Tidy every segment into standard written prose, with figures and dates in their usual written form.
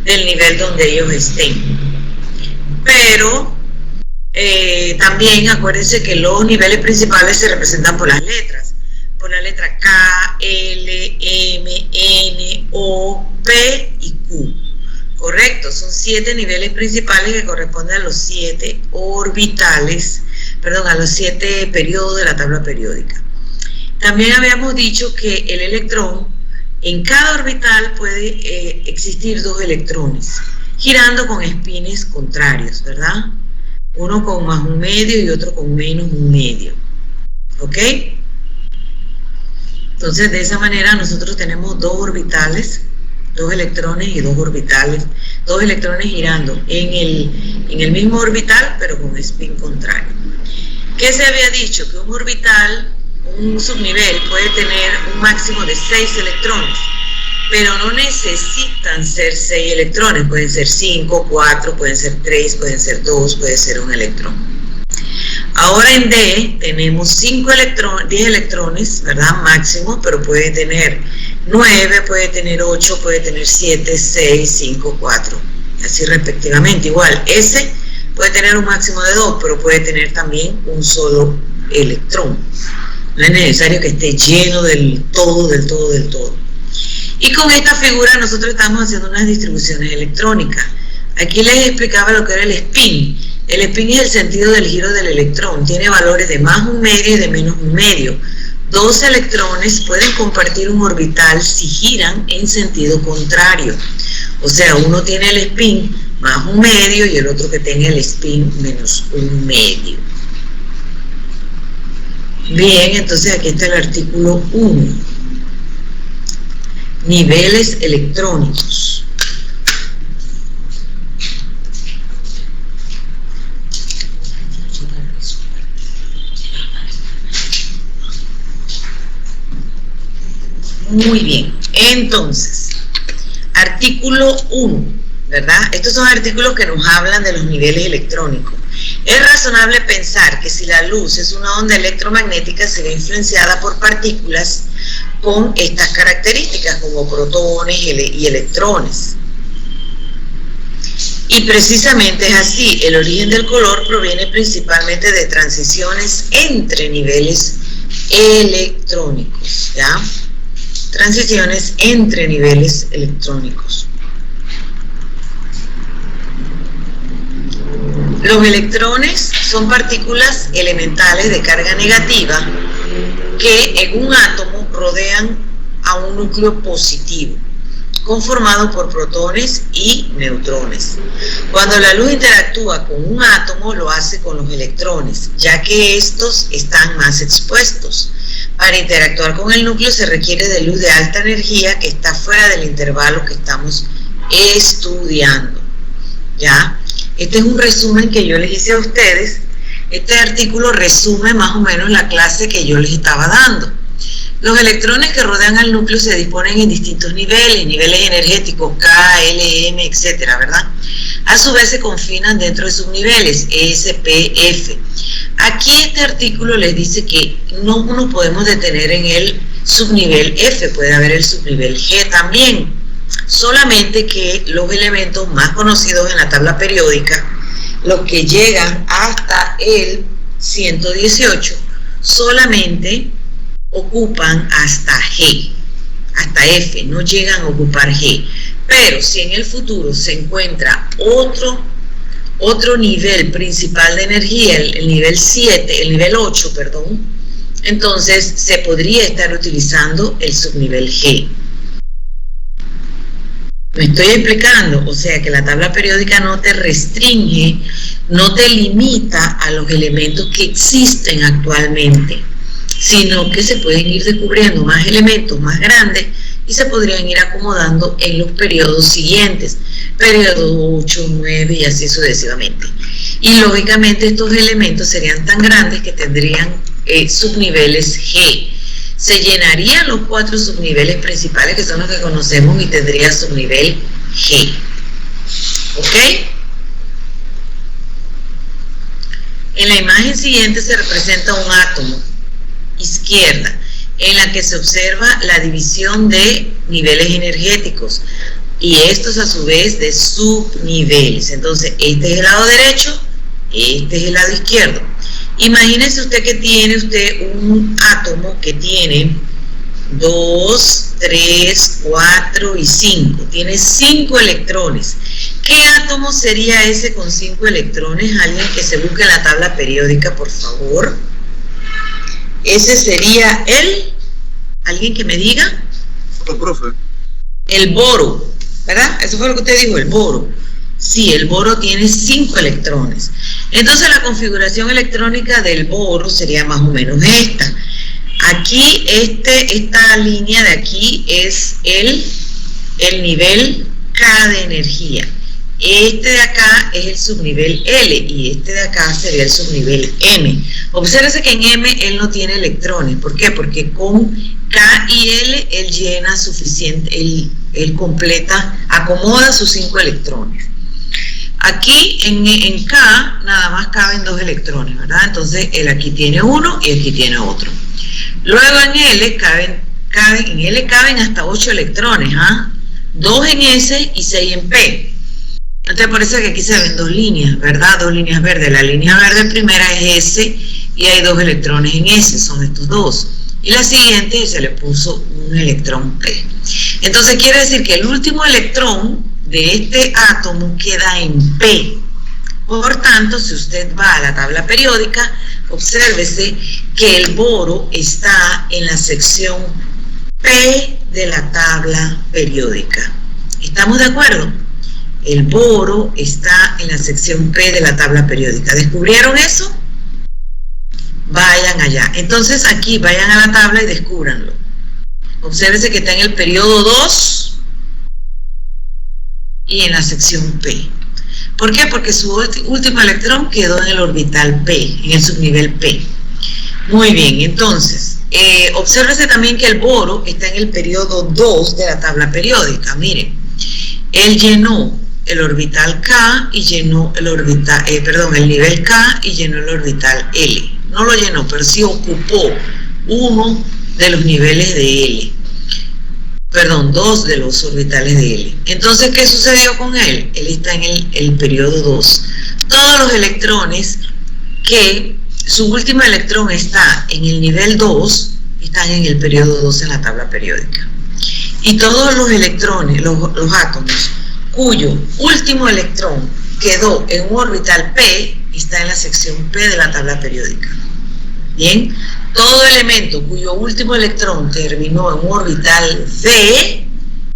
del nivel donde ellos estén. Pero también acuérdense que los niveles principales se representan por las letras, por la letra K, L, M, N, O, P y Q. Correcto, son 7 niveles principales que corresponden a los 7 orbitales, perdón, a los 7 periodos de la tabla periódica. También habíamos dicho que el electrón, en cada orbital puede existir 2 electrones, girando con espines contrarios, ¿verdad? Uno con más un medio y otro con menos un medio. ¿Ok? Entonces, de esa manera nosotros tenemos 2 orbitales, 2 electrones y 2 orbitales, 2 electrones girando en el mismo orbital, pero con spin contrario. ¿Qué se había dicho? Que un orbital, un subnivel, puede tener un máximo de 6 electrones, pero no necesitan ser 6 electrones, pueden ser 5, 4, pueden ser 3, pueden ser 2, puede ser un electrón. Ahora en D tenemos 10 electrones, ¿verdad? Máximo, pero puede tener 9, puede tener 8, puede tener 7, 6, 5, 4, así respectivamente. Igual, S puede tener un máximo de 2, pero puede tener también un solo electrón. No es necesario que esté lleno del todo, del todo, del todo. Y con esta figura nosotros estamos haciendo unas distribuciones electrónicas. Aquí les explicaba lo que era el spin. El spin es el sentido del giro del electrón. Tiene valores de más un medio y de menos un medio. 2 electrones pueden compartir un orbital si giran en sentido contrario. O sea, uno tiene el spin más un medio y el otro que tenga el spin menos un medio. Bien, entonces aquí está el artículo 1. Niveles electrónicos. Muy bien, entonces, artículo 1, ¿verdad? Estos son artículos que nos hablan de los niveles electrónicos. Es razonable pensar que si la luz es una onda electromagnética, se ve influenciada por partículas con estas características, como protones y electrones. Y precisamente es así, el origen del color proviene principalmente de transiciones entre niveles electrónicos, ¿ya? Transiciones entre niveles electrónicos. Los electrones son partículas elementales de carga negativa que en un átomo rodean a un núcleo positivo, conformado por protones y neutrones. Cuando la luz interactúa con un átomo, lo hace con los electrones, ya que estos están más expuestos. Para interactuar con el núcleo se requiere de luz de alta energía que está fuera del intervalo que estamos estudiando, ¿ya? Este es un resumen que yo les hice a ustedes. Este artículo resume más o menos la clase que yo les estaba dando. Los electrones que rodean al núcleo se disponen en distintos niveles energéticos, K, L, M, etcétera, ¿verdad? A su vez se confinan dentro de subniveles, S, P, F. Aquí este artículo les dice que no nos podemos detener en el subnivel F, puede haber el subnivel G también. Solamente que los elementos más conocidos en la tabla periódica, los que llegan hasta el 118, solamente ocupan hasta G, hasta F, no llegan a ocupar G. Pero si en el futuro se encuentra otro nivel principal de energía, el nivel 7, el nivel 8, perdón, entonces se podría estar utilizando el subnivel G. Me estoy explicando, o sea que la tabla periódica no te restringe, no te limita a los elementos que existen actualmente, sino que se pueden ir descubriendo más elementos más grandes y se podrían ir acomodando en los periodos siguientes, periodo 8, 9 y así sucesivamente. Y lógicamente estos elementos serían tan grandes que tendrían subniveles G. Se llenarían los 4 subniveles principales, que son los que conocemos, y tendría subnivel G. ¿Ok? En la imagen siguiente se representa un átomo, izquierda, en la que se observa la división de niveles energéticos. y estos a su vez de subniveles. Entonces, este es el lado derecho, este es el lado izquierdo. Imagínese usted que tiene un átomo que tiene 2, 3, 4 y 5. Tiene 5 electrones. ¿Qué átomo sería ese con 5 electrones? Alguien que se busque en la tabla periódica, por favor. Ese sería ¿alguien que me diga? Profe. El boro, ¿verdad? Eso fue lo que usted dijo, el boro. Sí, el boro tiene 5 electrones. Entonces la configuración electrónica del boro sería más o menos esta. Aquí, esta línea de aquí es el nivel K de energía. Este de acá es el subnivel L y este de acá sería el subnivel M. Obsérvese que en M él no tiene electrones. ¿Por qué? Porque con K y L él llena suficiente, él completa, acomoda sus 5 electrones. Aquí en K nada más caben 2 electrones, ¿verdad? Entonces él aquí tiene uno y aquí tiene otro. Luego en L caben hasta 8 electrones, 2 en S y 6 en P. Entonces por eso que aquí se ven 2 líneas, ¿verdad? 2 líneas verdes. La línea verde primera es S y hay 2 electrones en S, son estos 2. Y la siguiente se le puso un electrón P. Entonces quiere decir que el último electrón de este átomo queda en P. Por tanto, si usted va a la tabla periódica, obsérvese que el boro está en la sección P de la tabla periódica. ¿Estamos de acuerdo? El boro está en la sección P de la tabla periódica. ¿Descubrieron eso? Vayan allá. Entonces aquí vayan a la tabla y descúbranlo. Obsérvese que está en el periodo 2 y en la sección P. ¿Por qué? Porque su último electrón quedó en el orbital P, en el subnivel P. Muy bien, entonces, obsérvese también que el boro está en el periodo 2 de la tabla periódica. Miren, él llenó el orbital K y llenó el orbital, el nivel K y llenó el orbital L. No lo llenó, pero sí ocupó uno de los niveles de L. Perdón, 2 de los orbitales de L. Entonces, ¿qué sucedió con él? Él está en el periodo 2. Todos los electrones que su último electrón está en el nivel 2, están en el periodo 2 en la tabla periódica. Y todos los electrones, los átomos, cuyo último electrón quedó en un orbital P, está en la sección P de la tabla periódica. Bien, todo elemento cuyo último electrón terminó en un orbital D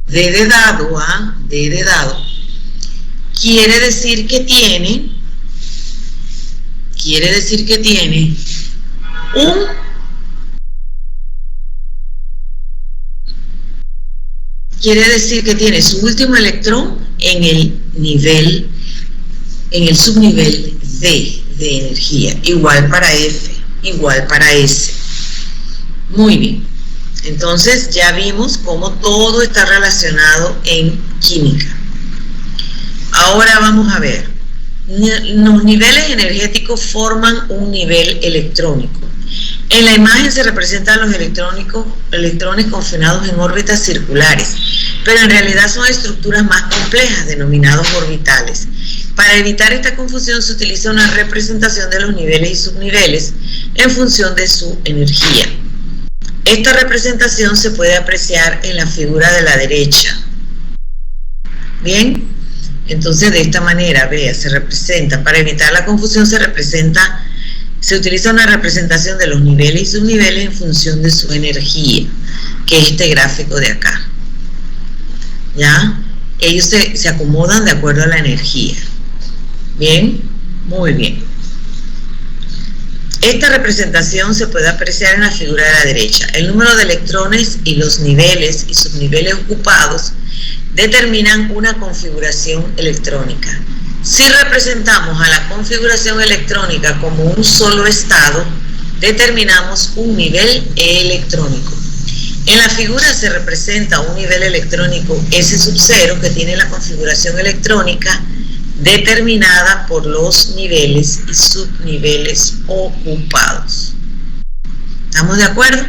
de dado, D de dado, quiere decir que tiene su último electrón en el subnivel D de energía, igual para F, igual para S. Muy bien, entonces ya vimos cómo todo está relacionado en química. Ahora vamos a ver, los niveles energéticos forman un nivel electrónico. En la imagen se representan los electrones confinados en órbitas circulares, pero en realidad son estructuras más complejas, denominados orbitales. Para evitar esta confusión se utiliza una representación de los niveles y subniveles en función de su energía. Esta representación se puede apreciar en la figura de la derecha. Bien, entonces de esta manera, vea, se representa, para evitar la confusión se utiliza una representación de los niveles y subniveles en función de su energía, que es este gráfico de acá. ¿Ya? Ellos se acomodan de acuerdo a la energía. Bien, muy bien. Esta representación se puede apreciar en la figura de la derecha. El número de electrones y los niveles y subniveles ocupados determinan una configuración electrónica. Si representamos a la configuración electrónica como un solo estado, determinamos un nivel electrónico. En la figura se representa un nivel electrónico S sub 0 que tiene la configuración electrónica determinada por los niveles y subniveles ocupados. ¿Estamos de acuerdo?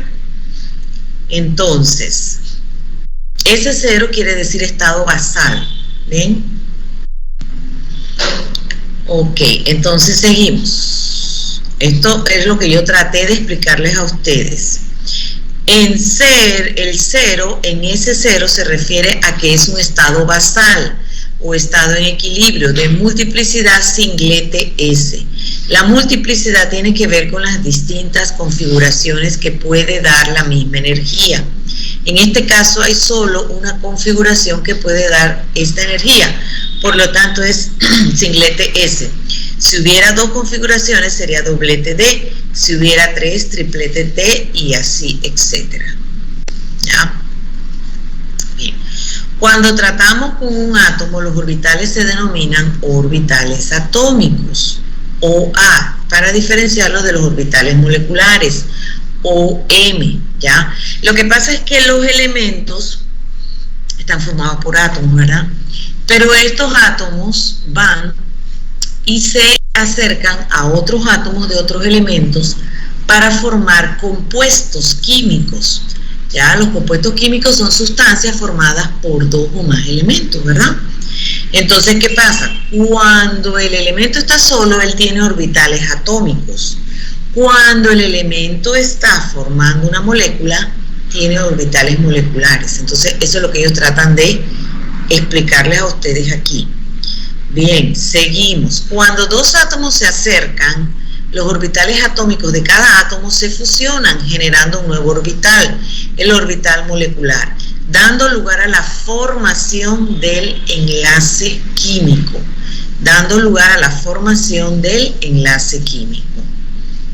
Entonces, S0 quiere decir estado basal. ¿Ven? Ok, entonces seguimos. Esto es lo que yo traté de explicarles a ustedes. El 0 en S0 se refiere a que es un estado basal o estado en equilibrio de multiplicidad singlete S. La multiplicidad tiene que ver con las distintas configuraciones que puede dar la misma energía. En este caso hay solo una configuración que puede dar esta energía, por lo tanto es singlete S. Si hubiera dos configuraciones sería doblete D, si hubiera tres, triplete T y así, etcétera. ¿Ya? Bien. Cuando tratamos con un átomo, los orbitales se denominan orbitales atómicos, OA, para diferenciarlos de los orbitales moleculares, OM, ¿ya? Lo que pasa es que los elementos están formados por átomos, ¿verdad? Pero estos átomos van y se acercan a otros átomos de otros elementos para formar compuestos químicos. Ya, los compuestos químicos son sustancias formadas por dos o más elementos, ¿verdad? Entonces, ¿qué pasa? Cuando el elemento está solo, él tiene orbitales atómicos. Cuando el elemento está formando una molécula, tiene orbitales moleculares. Entonces, eso es lo que ellos tratan de explicarles a ustedes aquí. Bien, seguimos. Cuando dos átomos se acercan, los orbitales atómicos de cada átomo se fusionan, generando un nuevo orbital, el orbital molecular, dando lugar a la formación del enlace químico.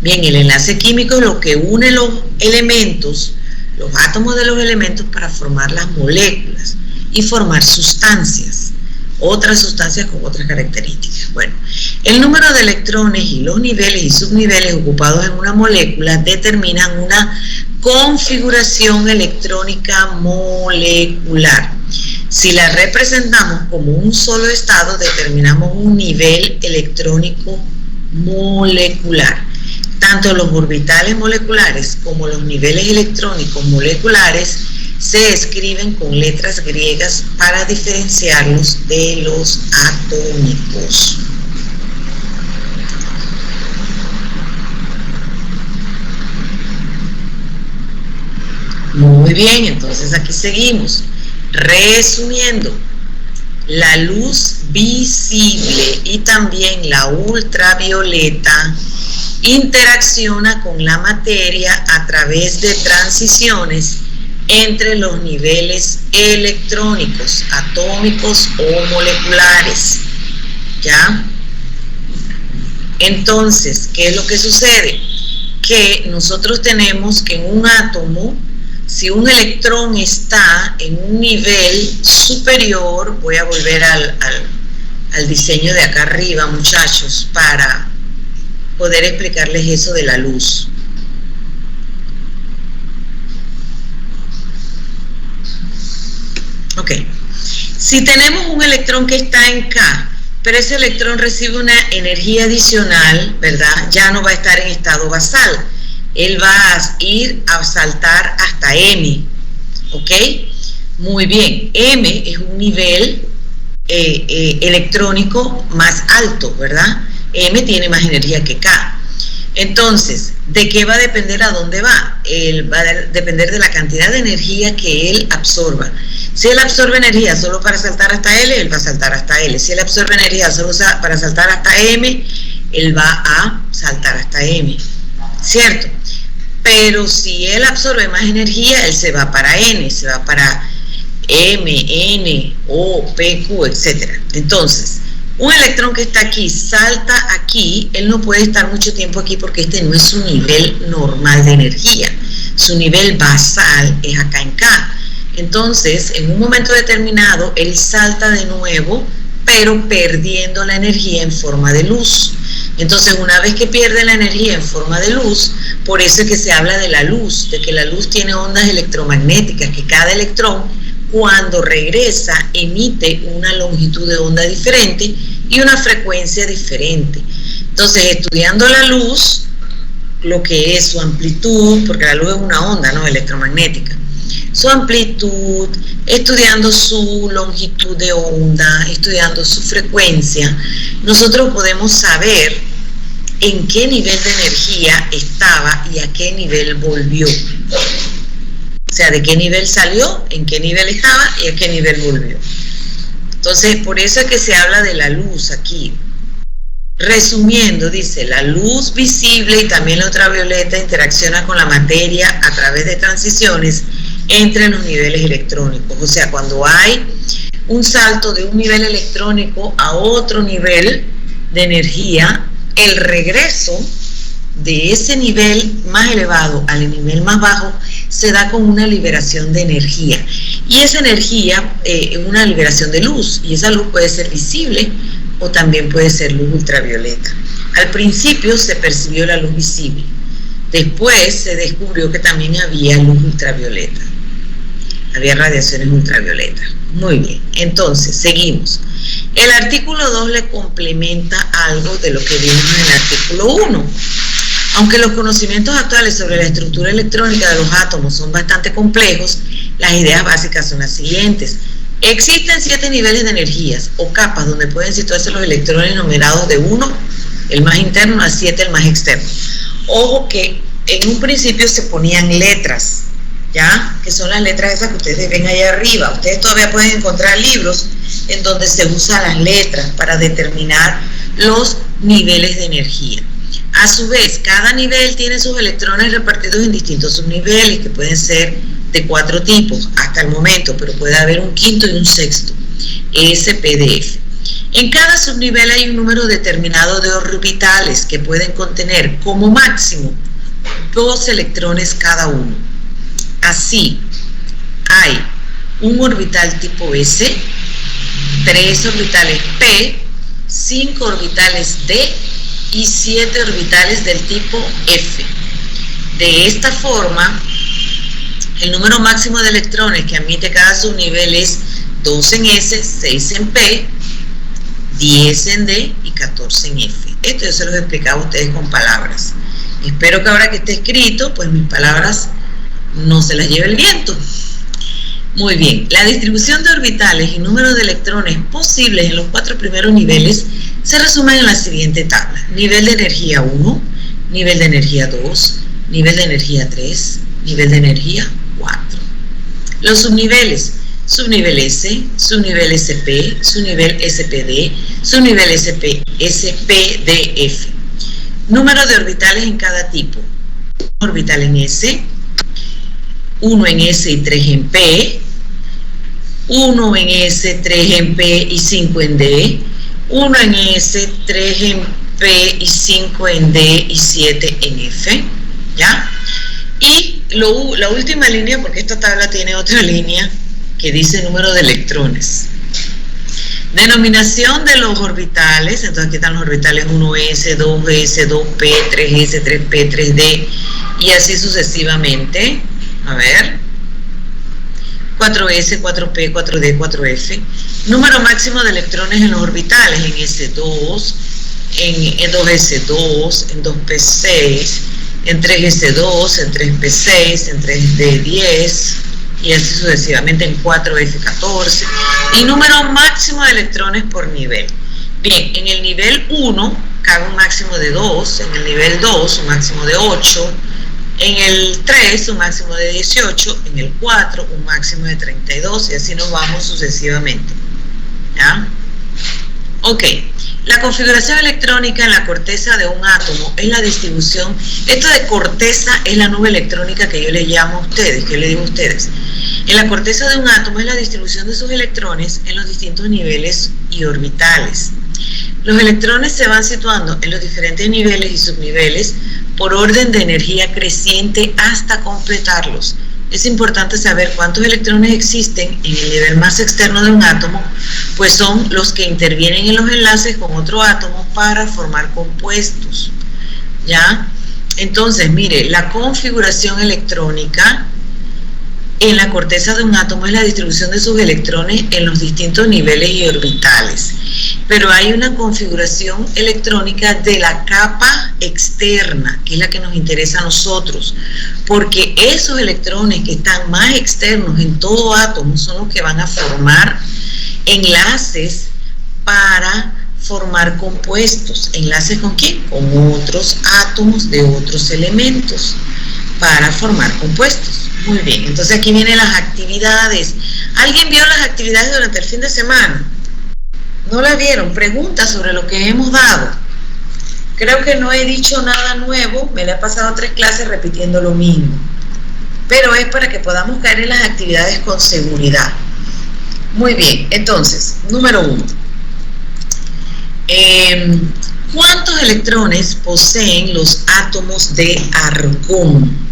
Bien, el enlace químico es lo que une los elementos, los átomos de los elementos para formar las moléculas y formar sustancias. Otras sustancias con otras características. Bueno, el número de electrones y los niveles y subniveles ocupados en una molécula determinan una configuración electrónica molecular. Si la representamos como un solo estado, determinamos un nivel electrónico molecular. Tanto los orbitales moleculares como los niveles electrónicos moleculares se escriben con letras griegas para diferenciarlos de los atómicos. Muy bien, entonces aquí seguimos. Resumiendo, la luz visible y también la ultravioleta interacciona con la materia a través de transiciones entre los niveles electrónicos, atómicos o moleculares. ¿Ya? Entonces, ¿qué es lo que sucede? Que nosotros tenemos que en un átomo, si un electrón está en un nivel superior, voy a volver al diseño de acá arriba, muchachos, para poder explicarles eso de la luz. Ok, si tenemos un electrón que está en K, pero ese electrón recibe una energía adicional, ¿verdad? Ya no va a estar en estado basal, él va a ir a saltar hasta M, ¿ok? Muy bien, M es un nivel electrónico más alto, ¿verdad? M tiene más energía que K. Entonces, ¿de qué va a depender a dónde va? Él va a depender de la cantidad de energía que él absorba. Si él absorbe energía solo para saltar hasta L, él va a saltar hasta L. Si él absorbe energía solo para saltar hasta M, él va a saltar hasta M. ¿Cierto? Pero si él absorbe más energía, él se va para N, se va para M, N, O, P, Q, etc. Entonces, un electrón que está aquí, salta aquí, él no puede estar mucho tiempo aquí porque este no es su nivel normal de energía. Su nivel basal es acá en K. Entonces, en un momento determinado, él salta de nuevo, pero perdiendo la energía en forma de luz. Entonces, una vez que pierde la energía en forma de luz, por eso es que se habla de la luz, de que la luz tiene ondas electromagnéticas, que cada electrón, cuando regresa, emite una longitud de onda diferente y una frecuencia diferente. Entonces, estudiando la luz, lo que es su amplitud, porque la luz es una onda, ¿no?, electromagnética. su amplitud, estudiando su longitud de onda, estudiando su frecuencia, nosotros podemos saber en qué nivel de energía estaba y a qué nivel volvió. O sea, de qué nivel salió, en qué nivel estaba y a qué nivel volvió. Entonces, por eso es que se habla de la luz aquí. Resumiendo, dice, la luz visible y también la ultravioleta interacciona con la materia a través de transiciones entre los niveles electrónicos. O sea, cuando hay un salto de un nivel electrónico a otro nivel de energía, el regreso de ese nivel más elevado al nivel más bajo se da con una liberación de energía. Y esa energía es una liberación de luz, y esa luz puede ser visible o también puede ser luz ultravioleta. Al principio se percibió la luz visible, después se descubrió que también había luz ultravioleta, había radiaciones ultravioletas. Muy bien, entonces seguimos. El artículo 2 le complementa algo de lo que vimos en el artículo 1. Aunque los conocimientos actuales sobre la estructura electrónica de los átomos son bastante complejos, las ideas básicas son las siguientes. Existen 7 niveles de energías o capas donde pueden situarse los electrones numerados de 1, el más interno, a 7, el más externo. Ojo que en un principio se ponían letras, ¿ya? Que son las letras esas que ustedes ven allá arriba. Ustedes todavía pueden encontrar libros en donde se usan las letras para determinar los niveles de energía. A su vez, cada nivel tiene sus electrones repartidos en distintos subniveles, que pueden ser de 4 tipos hasta el momento, pero puede haber un quinto y un sexto, SPDF. En cada subnivel hay un número determinado de orbitales que pueden contener como máximo 2 electrones cada uno. Así, hay un orbital tipo S, 3 orbitales P, 5 orbitales D y 7 orbitales del tipo F. De esta forma, el número máximo de electrones que admite cada subnivel es 2 en S, 6 en P, 10 en D y 14 en F. Esto yo se los explicaba a ustedes con palabras. Espero que ahora que esté escrito, pues mis palabras no se las lleve el viento. Muy bien, la distribución de orbitales y número de electrones posibles en los 4 primeros niveles se resumen en la siguiente tabla. Nivel de energía 1, nivel de energía 2, nivel de energía 3, nivel de energía 4. Los subniveles: subnivel S, subnivel SP, subnivel SPD, subnivel SPDF. Número de orbitales en cada tipo: orbital en S, 1 en S y 3 en P, 1 en S, 3 en P y 5 en D, 1 en S, 3 en P y 5 en D y 7 en F, ¿ya? Y la última línea, porque esta tabla tiene otra línea que dice número de electrones. Denominación de los orbitales, entonces aquí están los orbitales 1S, 2S, 2P, 3S, 3P, 3D y así sucesivamente. A ver, 4S, 4P, 4D, 4F. Número máximo de electrones en los orbitales: en S2, en 2S2, en 2P6, en 3S2, en 3P6, en 3D10 y así sucesivamente, en 4F14. Y número máximo de electrones por nivel. Bien, en el nivel 1 cabe un máximo de 2, en el nivel 2 un máximo de 8, en el 3 un máximo de 18, en el 4 un máximo de 32 y así nos vamos sucesivamente, ¿ya? Ok, la configuración electrónica en la corteza de un átomo es la distribución. Esto de corteza es la nube electrónica que yo le llamo a ustedes, que le digo a ustedes. En la corteza de un átomo es la distribución de sus electrones en los distintos niveles y orbitales. Los electrones se van situando en los diferentes niveles y subniveles por orden de energía creciente hasta completarlos. Es importante saber cuántos electrones existen en el nivel más externo de un átomo, pues son los que intervienen en los enlaces con otro átomo para formar compuestos, ¿ya? Entonces, mire, la configuración electrónica en la corteza de un átomo es la distribución de sus electrones en los distintos niveles y orbitales. Pero hay una configuración electrónica de la capa externa, que es la que nos interesa a nosotros, porque esos electrones que están más externos en todo átomo son los que van a formar enlaces para formar compuestos. ¿Enlaces con quién? Con otros átomos de otros elementos para formar compuestos. Muy bien, entonces aquí vienen las actividades. ¿Alguien vio las actividades durante el fin de semana? ¿No las vieron? Preguntas sobre lo que hemos dado. Creo que no he dicho nada nuevo, me la he pasado 3 clases repitiendo lo mismo. Pero es para que podamos caer en las actividades con seguridad. Muy bien, entonces, número 1. ¿Cuántos electrones poseen los átomos de argón?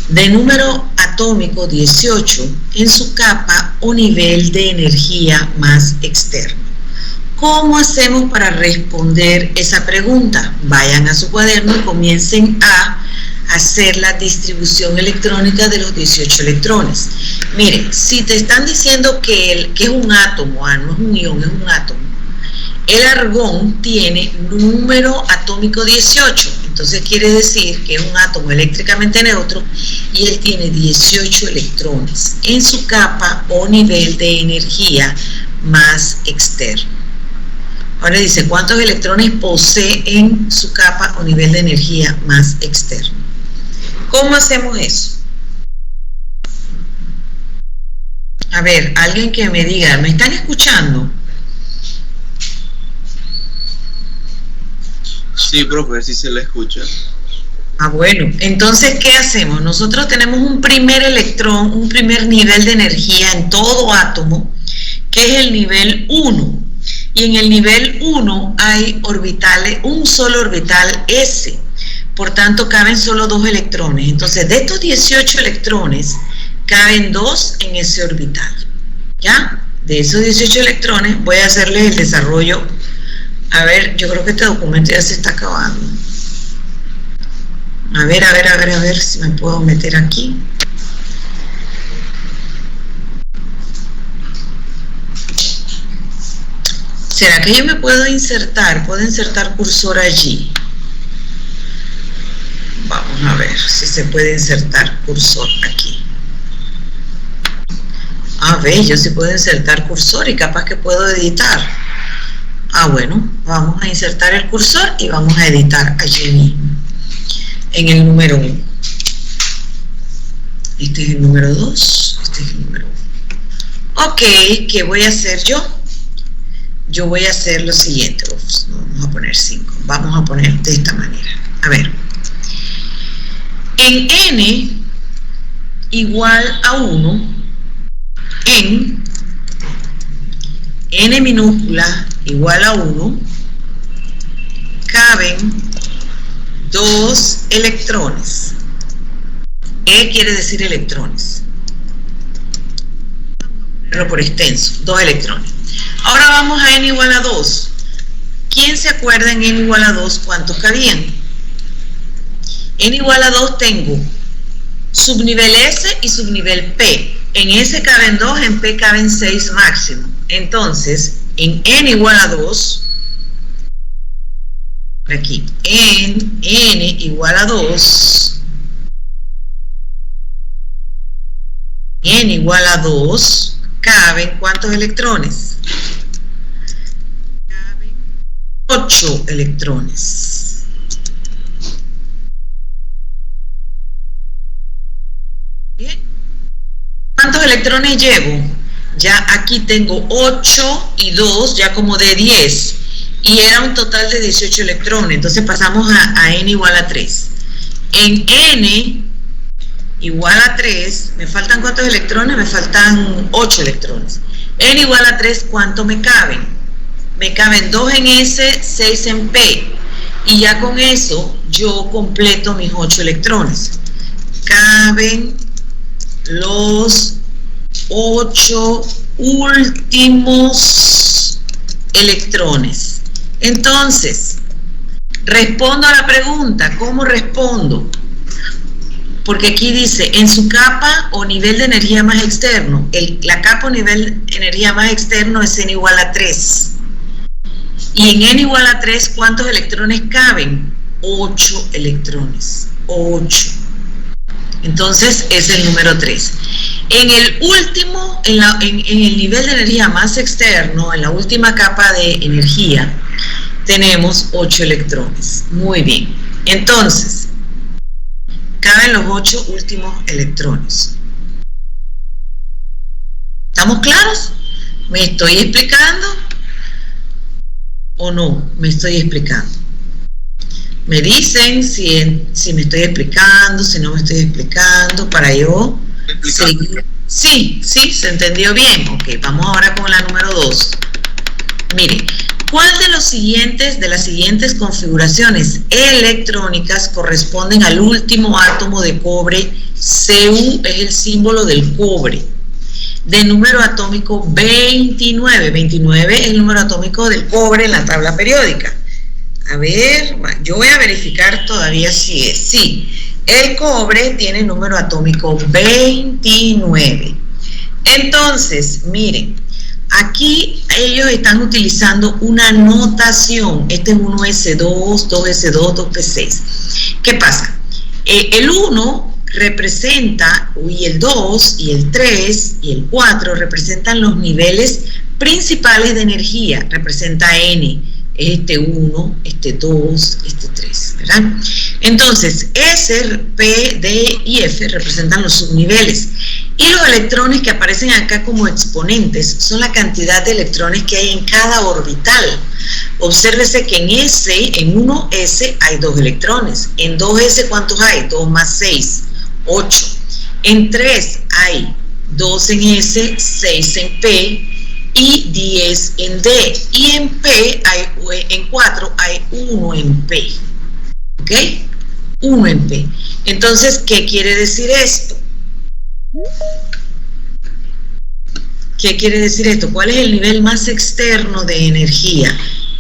De número atómico 18 en su capa o nivel de energía más externo. ¿Cómo hacemos para responder esa pregunta? Vayan a su cuaderno y comiencen a hacer la distribución electrónica de los 18 electrones. Miren, si te están diciendo que es un átomo, no es un ion, es un átomo, el argón tiene número atómico 18, entonces quiere decir que es un átomo eléctricamente neutro y él tiene 18 electrones en su capa o nivel de energía más externo. Ahora dice, ¿cuántos electrones posee en su capa o nivel de energía más externo? ¿Cómo hacemos eso? A ver, alguien que me diga, ¿me están escuchando? Sí, profe, sí se le escucha. Ah, bueno, entonces, ¿qué hacemos? Nosotros tenemos un primer electrón, un primer nivel de energía en todo átomo, que es el nivel 1. Y en el nivel 1 hay orbitales, un solo orbital S. Por tanto, caben solo 2 electrones. Entonces, de estos 18 electrones, caben 2 en ese orbital. ¿Ya? De esos 18 electrones, voy a hacerles el desarrollo. A ver, yo creo que este documento ya se está acabando. A ver si me puedo meter aquí. ¿Será que yo me puedo insertar? ¿Puedo insertar cursor allí? Vamos a ver si se puede insertar cursor aquí. A ver, yo sí puedo insertar cursor y capaz que puedo editar. Ah, bueno, vamos a insertar el cursor y vamos a editar allí mismo, en el número 1. Este es el número 2, este es el número 1. Ok, ¿qué voy a hacer yo? Yo voy a hacer lo siguiente, vamos a poner 5, vamos a poner de esta manera. A ver, en n igual a 1, en n minúscula igual a 1, caben 2 electrones. E quiere decir electrones. Vamos a ponerlo por extenso, 2 electrones. Ahora vamos a n igual a 2. ¿Quién se acuerda en n igual a 2 cuántos cabían? En igual a 2 tengo subnivel S y subnivel P. En S caben 2, en P caben 6 máximo. Entonces, en n igual a 2, por aquí, en n igual a 2, n igual a 2, caben ¿cuántos electrones? Caben 8 electrones. ¿Bien? ¿Cuántos electrones llevo? Ya aquí tengo 8 y 2, ya como de 10. Y era un total de 18 electrones. Entonces pasamos a n igual a 3. En n igual a 3, ¿me faltan cuántos electrones? Me faltan 8 electrones. N igual a 3, ¿cuánto me caben? Me caben 2 en S, 6 en P. Y ya con eso yo completo mis 8 electrones. Caben los 8 últimos electrones. Entonces, respondo a la pregunta. ¿Cómo respondo? Porque aquí dice, en su capa o nivel de energía más externo. La capa o nivel de energía más externo es n igual a 3. Y en n igual a 3, ¿cuántos electrones caben? 8 electrones. 8. Entonces es el número 3. En el último, en el nivel de energía más externo, en la última capa de energía, tenemos 8 electrones. Muy bien. Entonces, caben los 8 últimos electrones. ¿Estamos claros? ¿Me estoy explicando o no me estoy explicando? Me dicen si me estoy explicando, si no me estoy explicando, para yo seguir. Sí, se entendió bien. Ok, vamos ahora con la número 2. Mire, ¿cuál de las siguientes configuraciones electrónicas corresponden al último átomo de cobre? Cu es el símbolo del cobre, de número atómico 29. 29 es el número atómico del cobre en la tabla periódica. A ver, yo voy a verificar todavía si es. Sí, el cobre tiene número atómico 29. Entonces, miren, aquí ellos están utilizando una notación. Este es 1s2, 2s2, 2p6. ¿Qué pasa? El 1 representa, y el 2, y el 3, y el 4 representan los niveles principales de energía. Representa N. Este 1, este 2, este 3, ¿verdad? Entonces, S, P, D y F representan los subniveles. Y los electrones que aparecen acá como exponentes son la cantidad de electrones que hay en cada orbital. Obsérvese que en S, en 1S hay 2 electrones. En 2S, ¿cuántos hay? 2 más 6, 8. En 3 hay 2 en S, 6 en P, y 10 en D, y en P en 4 hay 1 en P, ¿ok? 1 en P. Entonces, ¿qué quiere decir esto? ¿Qué quiere decir esto? ¿Cuál es el nivel más externo de energía?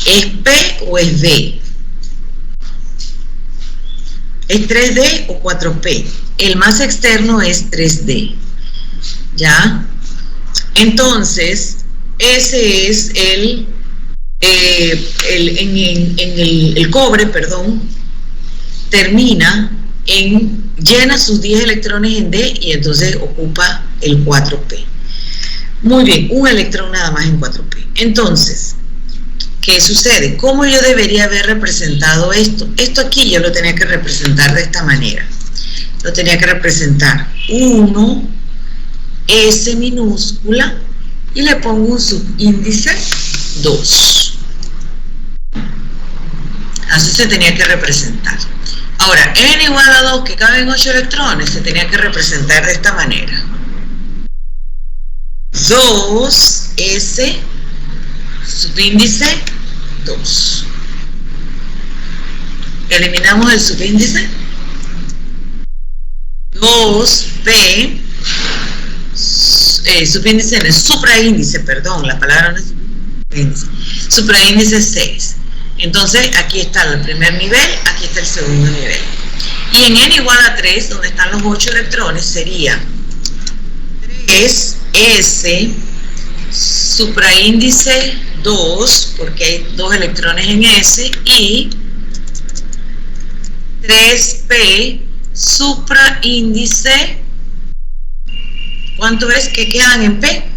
¿Es P o es D? ¿Es 3D o 4P? El más externo es 3D, ¿ya? Entonces, ese es el cobre, perdón, llena sus 10 electrones en D y entonces ocupa el 4P. Muy bien, un electrón nada más en 4P. Entonces, ¿qué sucede? ¿Cómo yo debería haber representado esto? Esto aquí yo lo tenía que representar de esta manera. Lo tenía que representar 1, S minúscula, y le pongo un subíndice 2. Así se tenía que representar. Ahora, n igual a 2, que caben 8 electrones, se tenía que representar de esta manera. 2S, subíndice 2. Eliminamos el subíndice. 2P, subíndice, supraíndice, perdón, la palabra no es subíndice, supraíndice 6. Entonces aquí está el primer nivel, aquí está el segundo nivel. Y en n igual a 3, donde están los 8 electrones, sería 3S, supraíndice 2, porque hay 2 electrones en S, y 3P, supraíndice, ¿cuánto es que quedan en P?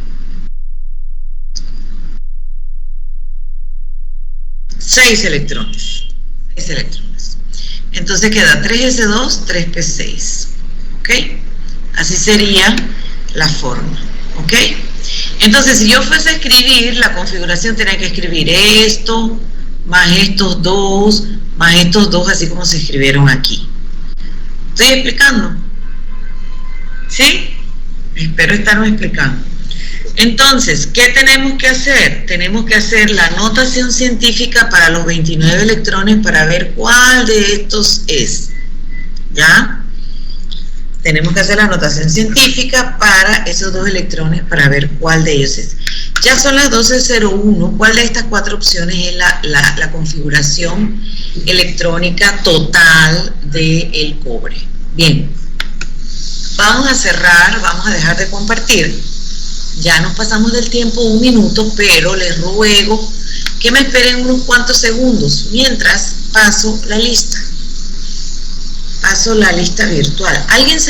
6 electrones. 6 electrones. Entonces queda 3S2, 3P6. ¿Ok? Así sería la forma. ¿Ok? Entonces, si yo fuese a escribir la configuración, tenía que escribir esto, más estos dos, así como se escribieron aquí. ¿Estoy explicando? ¿Sí? Espero estarme explicando. Entonces, ¿qué tenemos que hacer? Tenemos que hacer la notación científica para los 29 electrones para ver cuál de estos es. ¿Ya? Tenemos que hacer la notación científica para esos 2 electrones para ver cuál de ellos es. Ya son las 12:01. ¿Cuál de estas 4 opciones es la configuración electrónica total del cobre? Bien. Vamos a cerrar, vamos a dejar de compartir. Ya nos pasamos del tiempo 1 minuto, pero les ruego que me esperen unos cuantos segundos mientras paso la lista virtual. ¿Alguien se